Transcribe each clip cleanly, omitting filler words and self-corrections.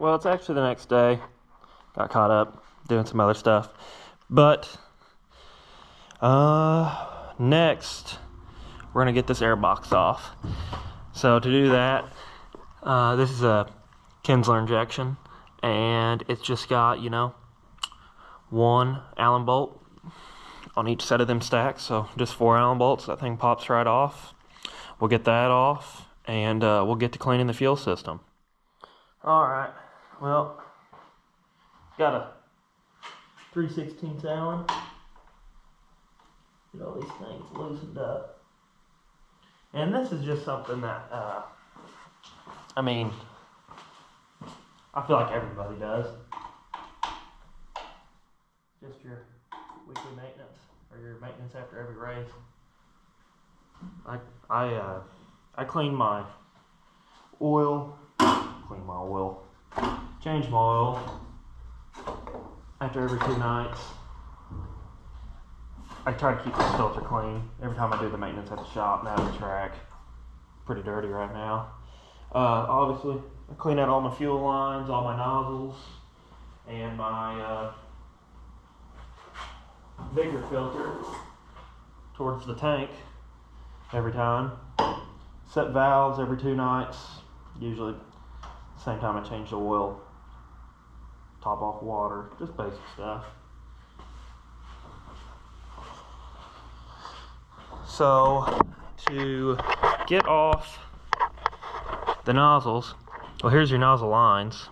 Well, it's actually the next day. Got caught up doing some other stuff. But, next, we're going to get this air box off. So to do that, this is a Kinsler injection. And it's just got, you know, one Allen bolt on each set of them stacks. So just 4 Allen bolts. That thing pops right off. We'll get that off. And we'll get to cleaning the fuel system. Alright, well, got a 3/16 Allen. Get all these things loosened up. And this is just something that, I mean, I feel like everybody does. Just your weekly maintenance, or your maintenance after every race. I clean my oil, change my oil after every 2 nights. I try to keep the filter clean every time I do the maintenance at the shop and out of the track. Pretty dirty right now. Obviously, I clean out all my fuel lines, all my nozzles, and my vigor filter towards the tank every time. Set valves every 2 nights, usually the same time I change the oil. Top off water, just basic stuff. So to get off the nozzles, well, here's your nozzle lines.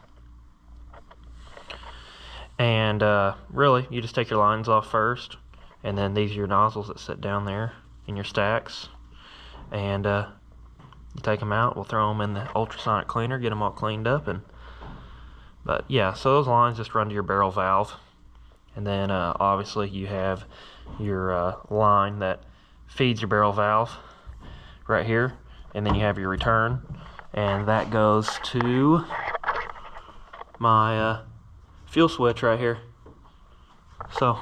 And really, you just take your lines off first, and then these are your nozzles that sit down there in your stacks. And you take them out, we'll throw them in the ultrasonic cleaner, get them all cleaned up. But yeah, so those lines just run to your barrel valve. And then obviously you have your line that feeds your barrel valve right here. And then you have your return. And that goes to my fuel switch right here. So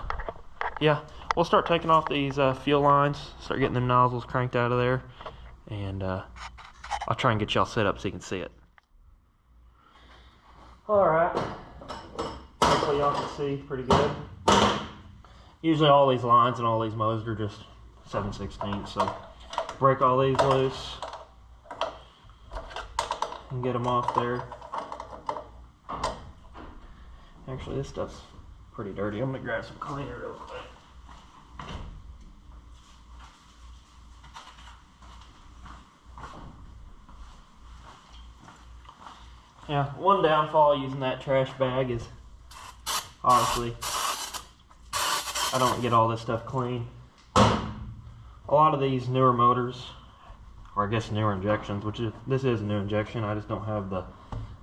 yeah, we'll start taking off these fuel lines, start getting them nozzles cranked out of there. And I'll try and get y'all set up so you can see it. Alright, hopefully y'all can see pretty good. Usually all these lines and all these motors are just 7/16, so break all these loose and get them off there. Actually, this stuff's pretty dirty. I'm gonna grab some cleaner real quick. Yeah, one downfall using that trash bag is obviously I don't get all this stuff clean. A lot of these newer motors, or I guess newer injections, this is a new injection, I just don't have the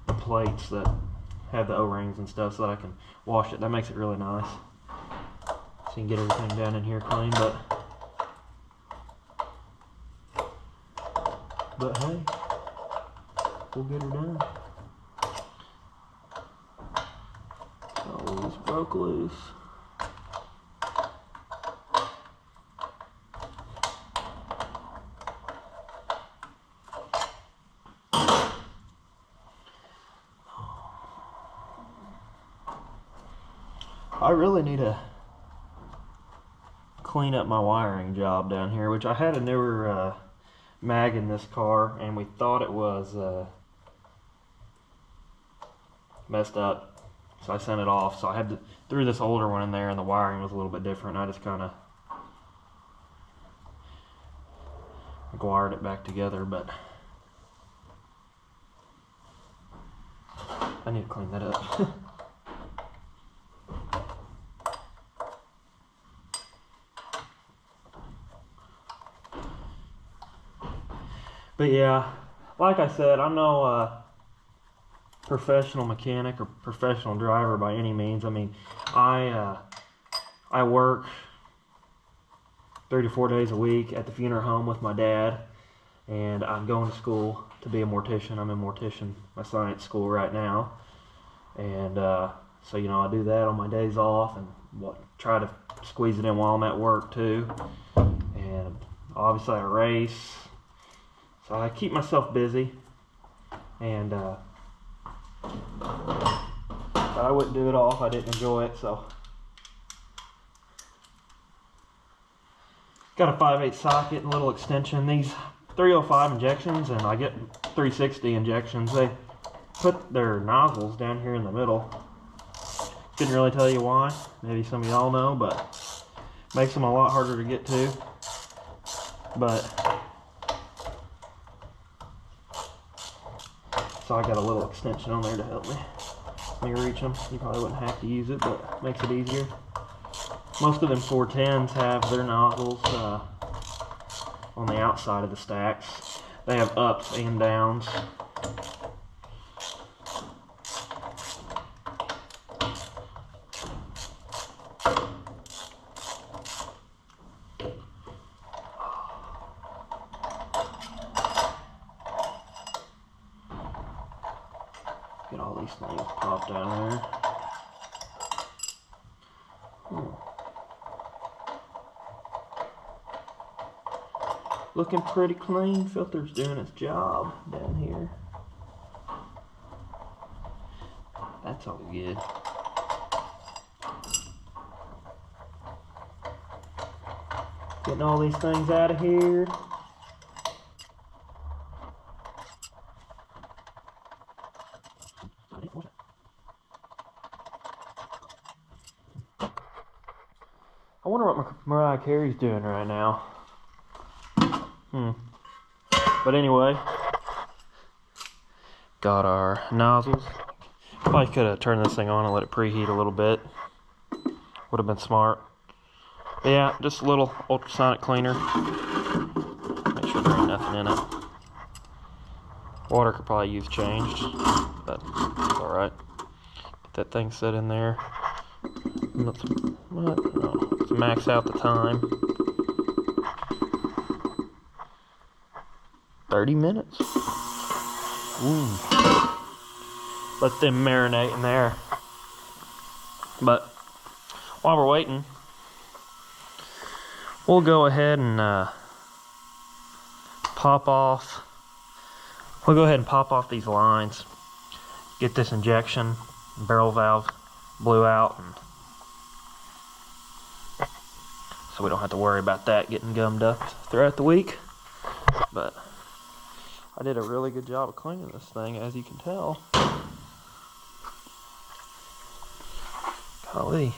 plates that have the O-rings and stuff so that I can wash it. That makes it really nice. So you can get everything down in here clean, but hey, we'll get her done. Oh, this broke loose. I really need to clean up my wiring job down here, which I had a newer mag in this car, and we thought it was messed up. So I sent it off. So I had to threw this older one in there, and the wiring was a little bit different. I just kind of wired it back together, but I need to clean that up. But yeah, like I said, I'm no professional mechanic or professional driver by any means. I mean, I work 3 to 4 days a week at the funeral home with my dad, and I'm going to school to be a mortician. I'm in mortician, my science school right now, and so you know, I do that on my days off and try to squeeze it in while I'm at work too. And obviously I race, so I keep myself busy, and But I wouldn't do it all if I didn't enjoy it, so. Got a 5/8 socket and a little extension. These 305 injections, and I get 360 injections. They put their nozzles down here in the middle. Couldn't really tell you why. Maybe some of y'all know, but makes them a lot harder to get to. But so I got a little extension on there to help me reach them. You probably wouldn't have to use it, but makes it easier. Most of them 410s have their nozzles on the outside of the stacks. They have ups and downs. Get all these things popped down there. Looking pretty clean. Filter's doing its job down here. That's all good. Getting all these things out of here. I wonder what Mariah Carey's doing right now. But anyway, got our nozzles. Probably could have turned this thing on and let it preheat a little bit. Would have been smart. But yeah, just a little ultrasonic cleaner. Make sure there ain't nothing in it. Water could probably use changed, but it's alright. Get that thing set in there. Let's max out the time. 30 minutes. Ooh. Let them marinate in there. But while we're waiting, we'll go ahead and pop off these lines. Get this injection barrel valve blew out, and so we don't have to worry about that getting gummed up throughout the week. But I did a really good job of cleaning this thing, as you can tell. Golly.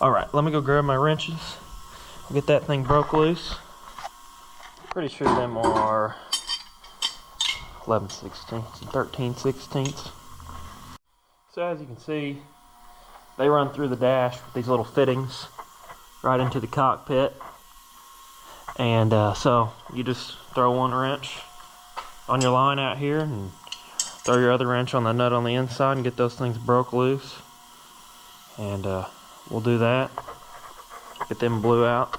Alright, let me go grab my wrenches. I'll get that thing broke loose. Pretty sure them are 11/16 and 13/16. So as you can see, they run through the dash with these little fittings right into the cockpit. And so you just throw one wrench on your line out here and throw your other wrench on the nut on the inside and get those things broke loose. And we'll do that. Get them blew out.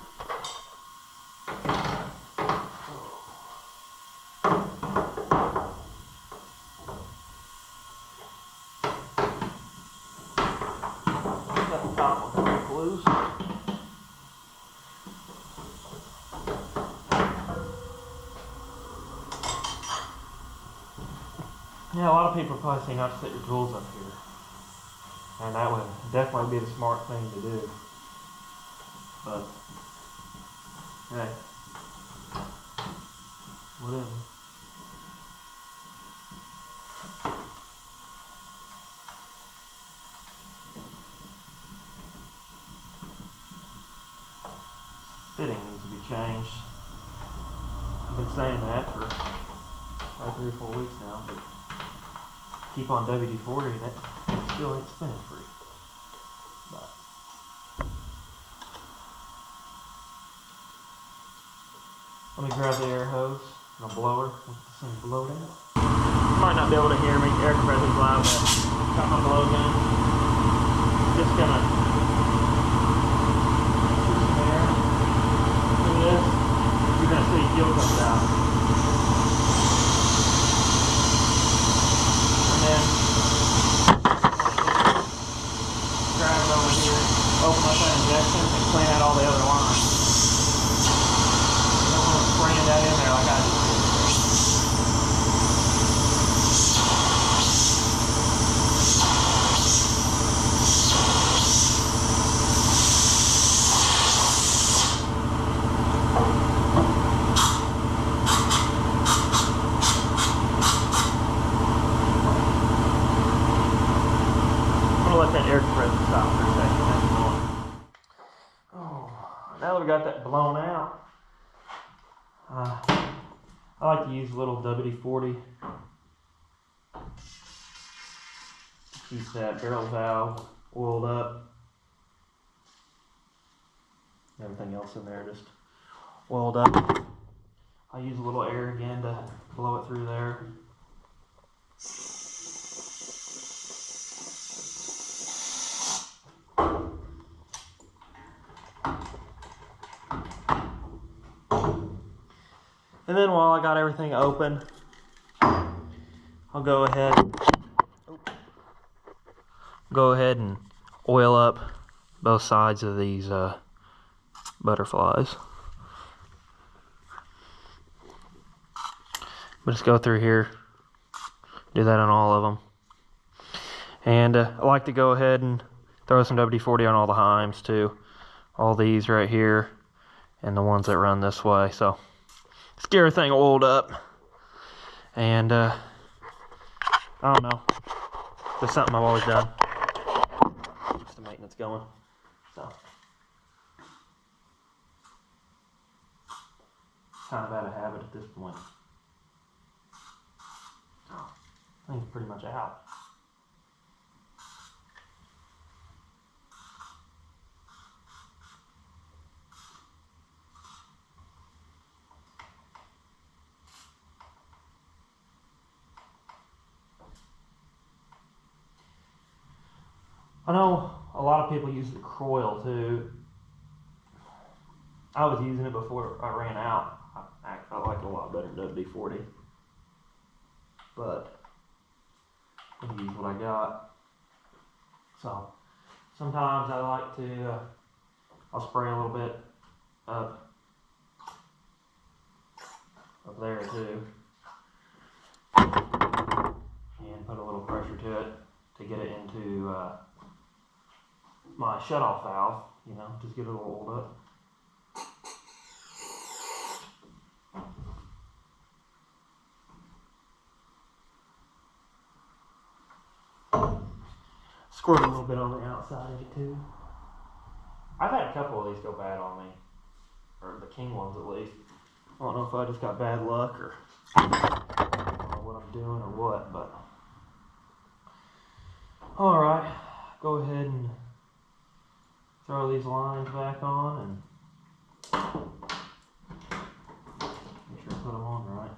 Got the top one broke loose. Yeah, a lot of people probably say not to set your tools up here. And that would definitely be the smart thing to do. But, hey, whatever. Fitting needs to be changed. I've been saying that for like 3 or 4 weeks now, but keep on WD-40 and it still ain't spinning free. But let me grab the air hose and a blower with this thing blow down. You might not be able to hear me, the air compressor's loud, but got my blow gun. Just gonna shoot some air through this. You're gonna see fuel comes out. And then grab it over here, open up that injection, and clean out all the other lines. You don't want to spraying that in there like I just did. let that air compressor stop for a second. Oh, now that we got that blown out, I like to use a little WD-40 to keep that barrel valve oiled up. Everything else in there just oiled up. I use a little air again to blow it through there. And then while I got everything open, I'll go ahead and oil up both sides of these butterflies. But just go through here, do that on all of them. And I like to go ahead and throw some WD-40 on all the heims too. All these right here and the ones that run this way. So let's get everything oiled up. And I don't know, just something I've always done. Just the maintenance going. So kind of out of habit at this point. Oh, I think it's pretty much out. I know a lot of people use the coil too. I was using it before I ran out. I like it a lot better than WD-40. But I'm gonna use what I got. So sometimes I like to, I'll spray a little bit up there too. And put a little pressure to it to get it into my shutoff valve, you know, just get it all oiled up. Squirt a little bit on the outside of it too. I've had a couple of these go bad on me, or the King ones at least. I don't know if I just got bad luck or I don't know what I'm doing or what, but all right, go ahead and throw these lines back on and make sure I put them on right.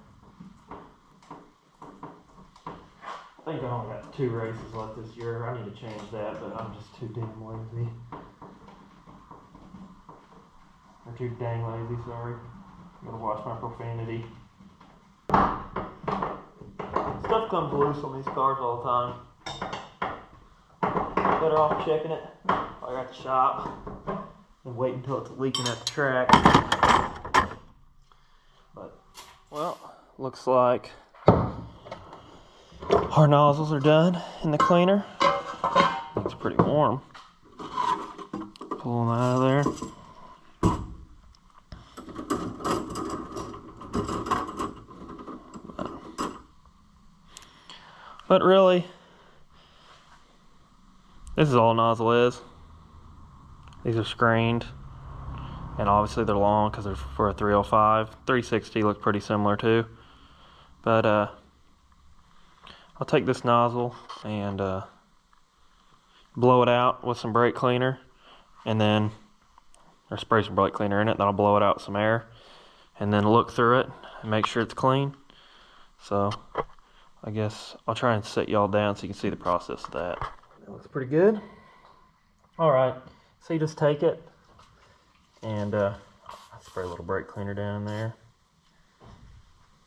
I think I only got 2 races left this year. I need to change that, but I'm just too damn lazy. Or too dang lazy, sorry. I'm gonna watch my profanity. Stuff comes loose on these cars all the time. Better off checking it while you're at the shop and wait until it's leaking at the track. But, well, looks like our nozzles are done in the cleaner. It's pretty warm. Pull them out of there. But really, this is all nozzle is. These are screened, and obviously they're long because they're for a 305. 360 looks pretty similar too. But I'll take this nozzle and blow it out with some brake cleaner, and then or spray some brake cleaner in it. Then I'll blow it out with some air, and then look through it and make sure it's clean. So I guess I'll try and set y'all down so you can see the process of that. That looks pretty good. All right, so you just take it and spray a little brake cleaner down in there.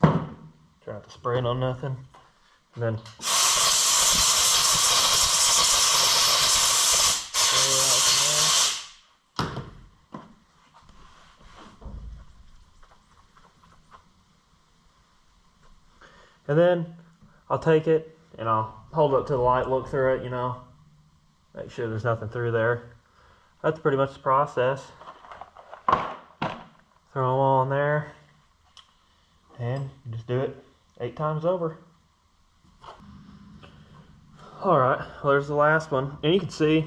Try not to spray it on nothing. And then I'll take it and I'll hold it up to the light, look through it, you know, make sure there's nothing through there. That's pretty much the process. Throw them all in there and just do it 8 times over. Alright, well there's the last one. And you can see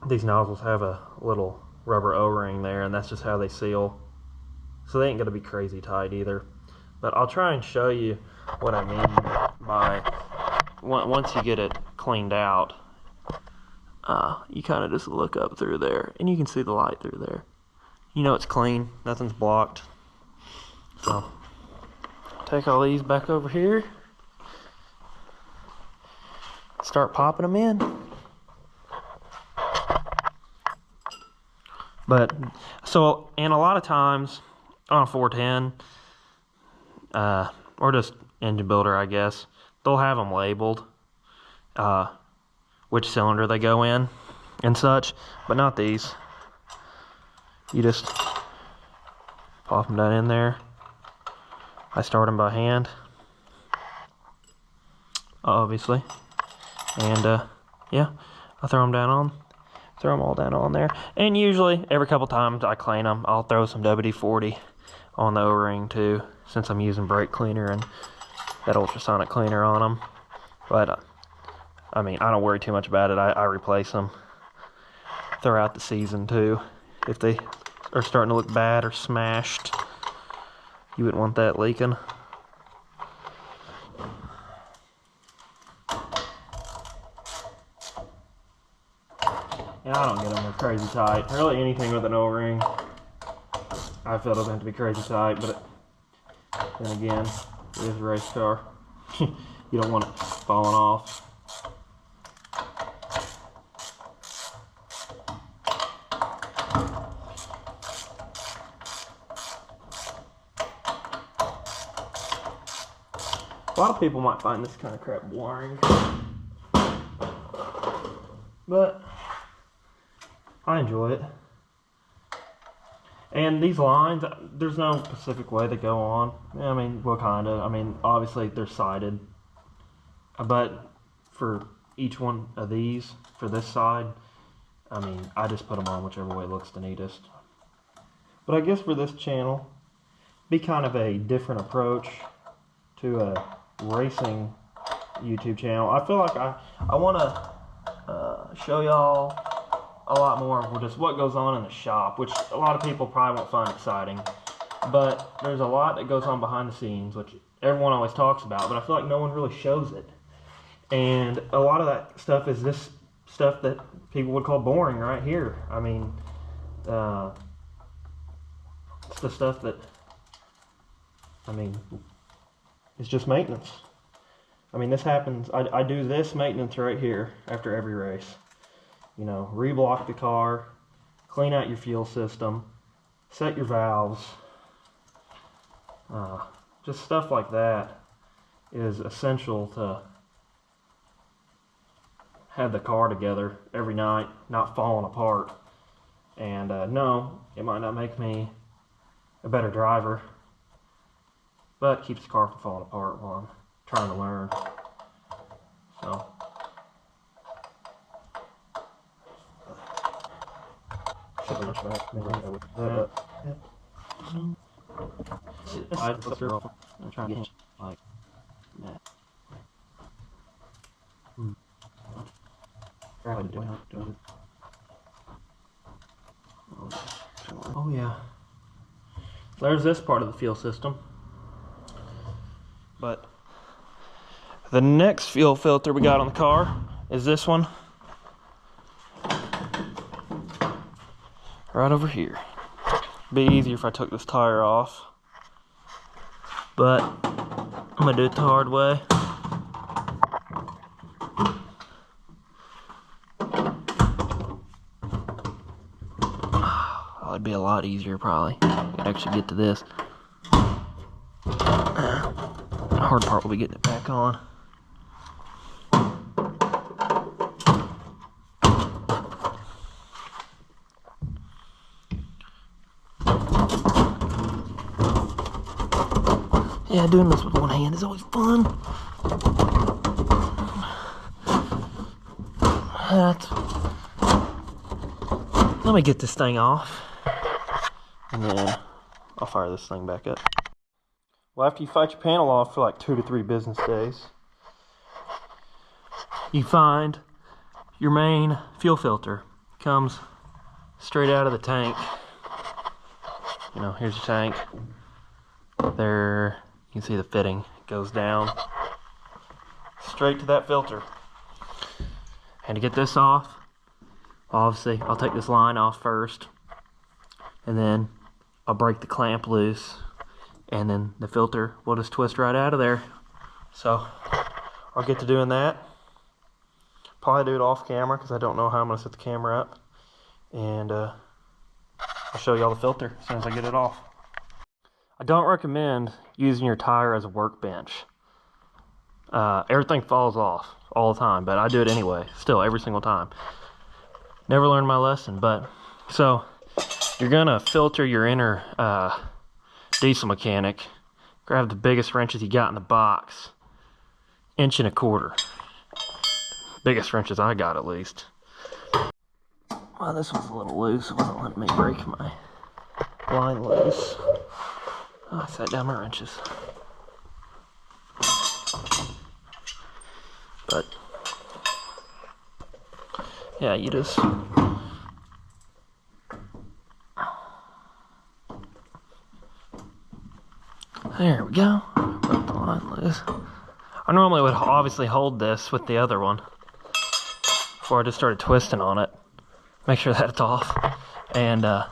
these nozzles have a little rubber O-ring there, and that's just how they seal. So they ain't gonna be crazy tight either. But I'll try and show you what I mean by once you get it cleaned out, you kind of just look up through there and you can see the light through there. You know it's clean, nothing's blocked. So take all these back over here, start popping them in. But so, and a lot of times on a 410 or just engine builder, I guess, they'll have them labeled which cylinder they go in and such, but not these. You just pop them down in there. I start them by hand, obviously, and yeah, I throw them all down on there. And usually every couple times I clean them, I'll throw some WD-40 on the O-ring too, since I'm using brake cleaner and that ultrasonic cleaner on them. But I mean, I don't worry too much about it. I replace them throughout the season too. If they are starting to look bad or smashed, you wouldn't want that leaking. And I don't get them crazy tight. Really anything with an O-ring, I feel doesn't have to be crazy tight, but then again, it is a race car. You don't want it falling off. A lot of people might find this kind of crap boring, but I enjoy it. And these lines, there's no specific way they go on. I mean, well, kind of. I mean, obviously they're sighted, but for each one of these, for this side, I mean, I just put them on whichever way looks the neatest. But I guess for this channel, be kind of a different approach to a racing YouTube channel. I feel like I want to show y'all a lot more of just what goes on in the shop, which a lot of people probably won't find exciting, but there's a lot that goes on behind the scenes, which everyone always talks about, but I feel like no one really shows it. And a lot of that stuff is this stuff that people would call boring right here. I mean, it's the stuff that, I mean, it's just maintenance. I mean, this happens, I do this maintenance right here after every race. You know, reblock the car, clean out your fuel system, set your valves. Just stuff like that is essential to have the car together every night, not falling apart. And no, it might not make me a better driver, but it keeps the car from falling apart while I'm trying to learn. So. I'm trying to get like that. Oh yeah. There's this part of the fuel system. But the next fuel filter we got on the car is this one. Right over here. Be easier if I took this tire off, but I'm gonna do it the hard way. Oh, it'd be a lot easier probably to actually get to this. The hard part will be getting it back on. Yeah, doing this with one hand is always fun. Let me get this thing off, and then I'll fire this thing back up. Well, after you fight your panel off for like 2 to 3 business days, you find your main fuel filter. Comes straight out of the tank. You know, here's your tank. There, you can see the fitting goes down straight to that filter. And to get this off, obviously, I'll take this line off first, and then I'll break the clamp loose, and then the filter will just twist right out of there. So I'll get to doing that. Probably do it off camera because I don't know how I'm gonna set the camera up. And I'll show you all the filter as soon as I get it off. I don't recommend using your tire as a workbench. Everything falls off all the time, but I do it anyway, still every single time. Never learned my lesson, but so you're gonna filter your inner diesel mechanic. Grab the biggest wrenches you got in the box, 1.25 inches. Biggest wrenches I got, at least. Well, this one's a little loose. It wasn't letting me break my line loose. Oh, I set down my wrenches. But yeah, you just there we go. Broke the line loose. I normally would obviously hold this with the other one before I just started twisting on it. Make sure that it's off. And but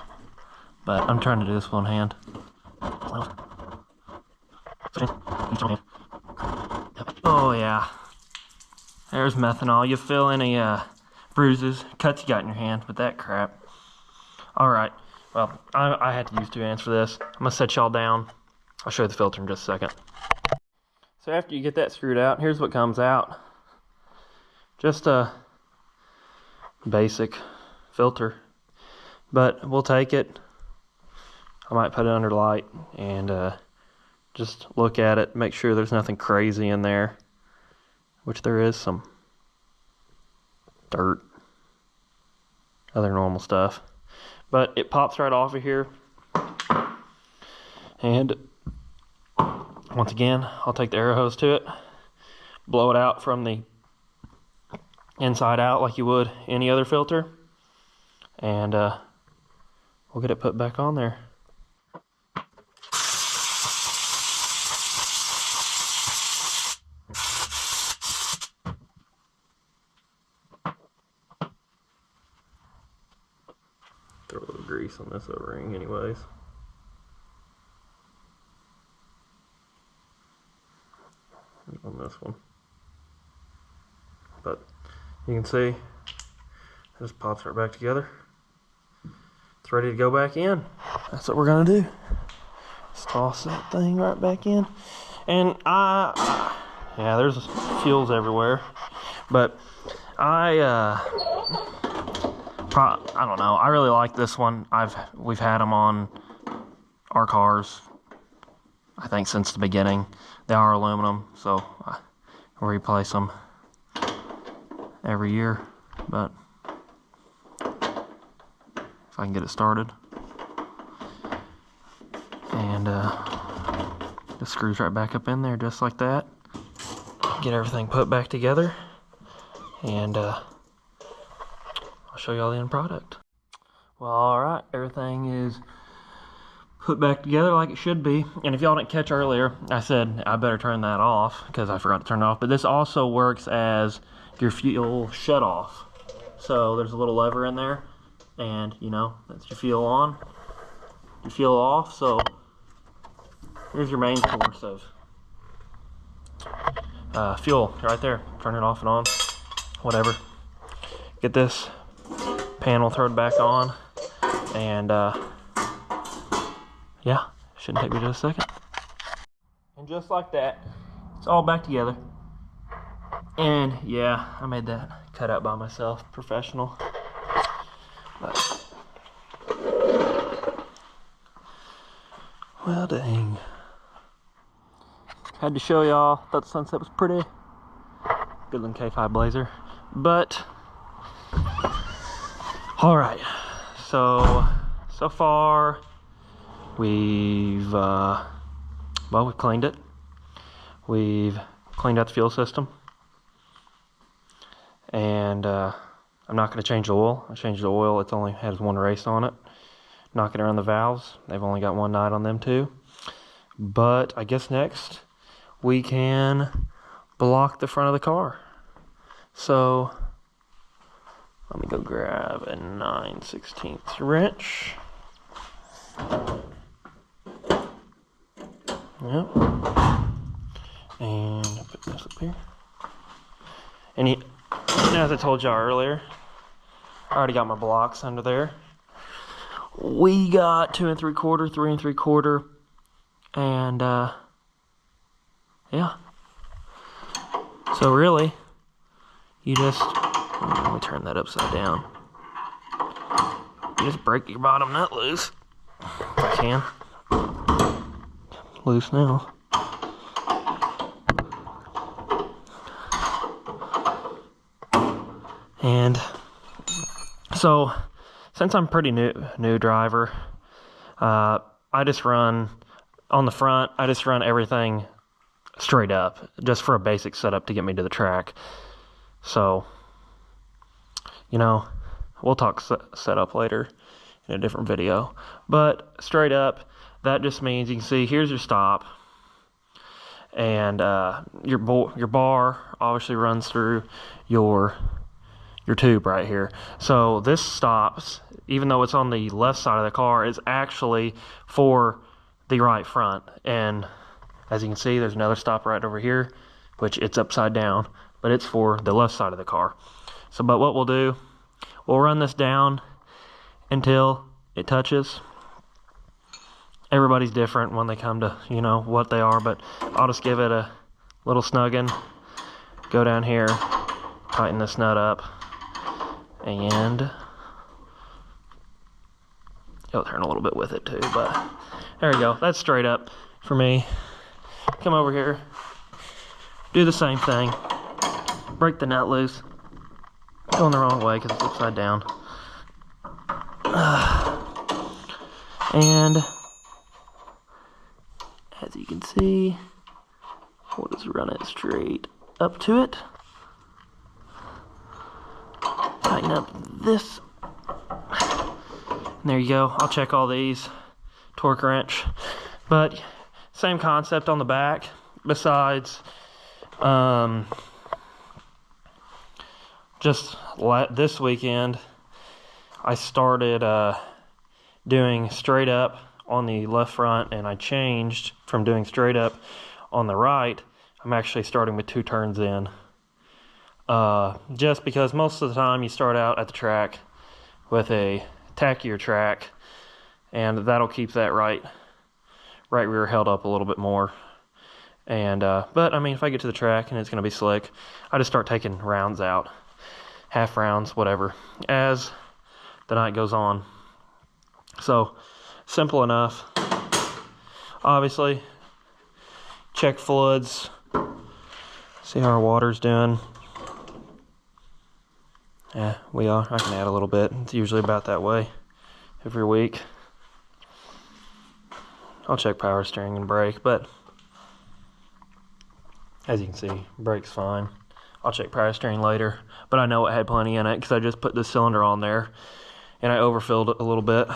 I'm trying to do this one hand. Oh yeah. There's methanol. You feel any bruises, cuts you got in your hand with that crap. Alright, well, I had to use 2 hands for this. I'm gonna set y'all down. I'll show you the filter in just a second. So after you get that screwed out, here's what comes out. Just a basic filter. But we'll take it. I might put it under light and just look at it, make sure there's nothing crazy in there. Which there is some dirt, other normal stuff. But it pops right off of here. And once again, I'll take the air hose to it, blow it out from the inside out like you would any other filter, and we'll get it put back on there. Throw a little grease on this O-ring anyways. And on this one. But you can see it just pops right back together. It's ready to go back in. That's what we're gonna do. Just toss that thing right back in. And yeah, there's fuels everywhere. But I don't know. I really like this one. We've had them on our cars, I think, since the beginning. They are aluminum, so I replace them every year. But if I can get it started, and just screws right back up in there, just like that. Get everything put back together, and I'll show you all the end product. Well, alright, everything is put back together like it should be. And if y'all didn't catch earlier, I said I better turn that off because I forgot to turn it off. But this also works as your fuel shut off. So there's a little lever in there, and you know, that's your fuel on, your fuel off. So here's your main source of fuel right there. Turn it off and on, whatever. Get this panel thrown back on, and yeah, shouldn't take me just a second. And just like that, it's all back together. And yeah, I made that cut out by myself, professional. But well, dang. Had to show y'all. Thought the sunset was pretty. Good looking K5 Blazer. But alright, so far we've cleaned it. We've cleaned out the fuel system. and I'm not going to change the oil. I changed the oil. It only has one race on it. Knocking around the valves. They've only got one night on them too. But I guess next we can block the front of the car. So let me go grab a 9/16 wrench. Yep. And put this up here. And as I told y'all earlier, I already got my blocks under there. We got 2 3/4, 3 3/4, and yeah. So really, you just, let me turn that upside down. You just break your bottom nut loose, if I can. Loose now. And so, since I'm pretty new driver, I just run on the front. I just run everything straight up, just for a basic setup to get me to the track. So, you know, we'll talk setup later in a different video. But straight up, that just means you can see here's your stop, and your bar obviously runs through your tube right here. So this stops, even though it's on the left side of the car, is actually for the right front. And as you can see, there's another stop right over here, which it's upside down, but it's for the left side of the car. So, but what we'll do, we'll run this down until it touches. Everybody's different when they come to, you know, what they are, but I'll just give it a little snugging, go down here, tighten this nut up, and it'll turn a little bit with it too, but there we go. That's straight up for me. Come over here, do the same thing, break the nut loose, going the wrong way because it's upside down, and as you can see, we'll just run it straight up to it. Tighten up this. And there you go. I'll check all these. Torque wrench. But same concept on the back. Besides, just this weekend, I started doing straight up on the left front, and I changed from doing straight up on the right. I'm actually starting with 2 turns in. Just because most of the time you start out at the track with a tackier track, and that'll keep that right rear held up a little bit more. And but I mean, if I get to the track and it's going to be slick, I just start taking rounds out, half rounds, whatever, as the night goes on. So simple enough. Obviously, check fluids, see how our water's doing. Yeah, we are. I can add a little bit. It's usually about that way every week. I'll check power steering and brake, but as you can see, brake's fine. I'll check power steering later, but I know it had plenty in it because I just put this cylinder on there and I overfilled it a little bit.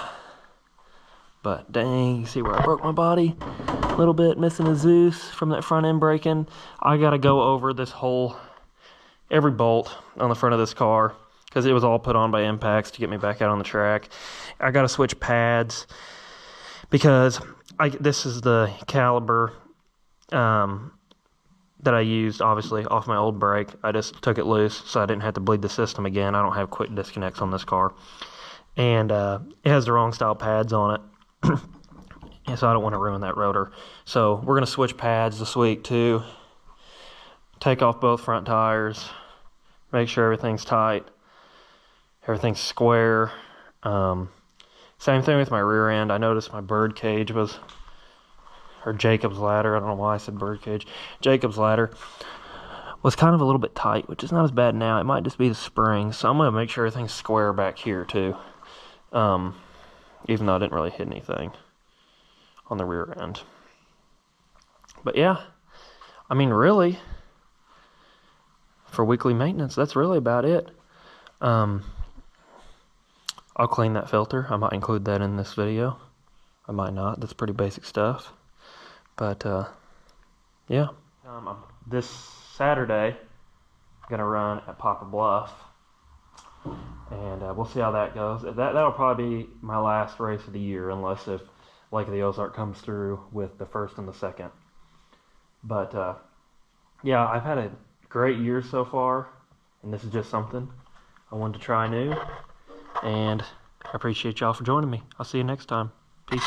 But dang, you see where I broke my body? A little bit, missing a Zeus from that front end braking. I gotta go over this whole, every bolt on the front of this car, because it was all put on by impacts to get me back out on the track. I gotta switch pads because this is the caliber that I used, obviously, off my old brake. I just took it loose so I didn't have to bleed the system again. I don't have quick disconnects on this car. And it has the wrong style pads on it. And so I don't want to ruin that rotor. So we're going to switch pads this week too. Take off both front tires. Make sure everything's tight. Everything's square. Same thing with my rear end. I noticed my bird cage was, or Jacob's ladder, I don't know why I said bird cage. Jacob's ladder was kind of a little bit tight, which is not as bad now. It might just be the spring. So I'm going to make sure everything's square back here too. Even though I didn't really hit anything on the rear end. But yeah, I mean, really, for weekly maintenance, that's really about it. I'll clean that filter. I might include that in this video. I might not. That's pretty basic stuff. But yeah. This Saturday, I'm gonna run at Papa Bluff, and we'll see how that goes. That'll probably be my last race of the year, unless if Lake of the Ozark comes through with the first and the second. But yeah, I've had a great year so far, and this is just something I wanted to try new. And I appreciate y'all for joining me. I'll see you next time.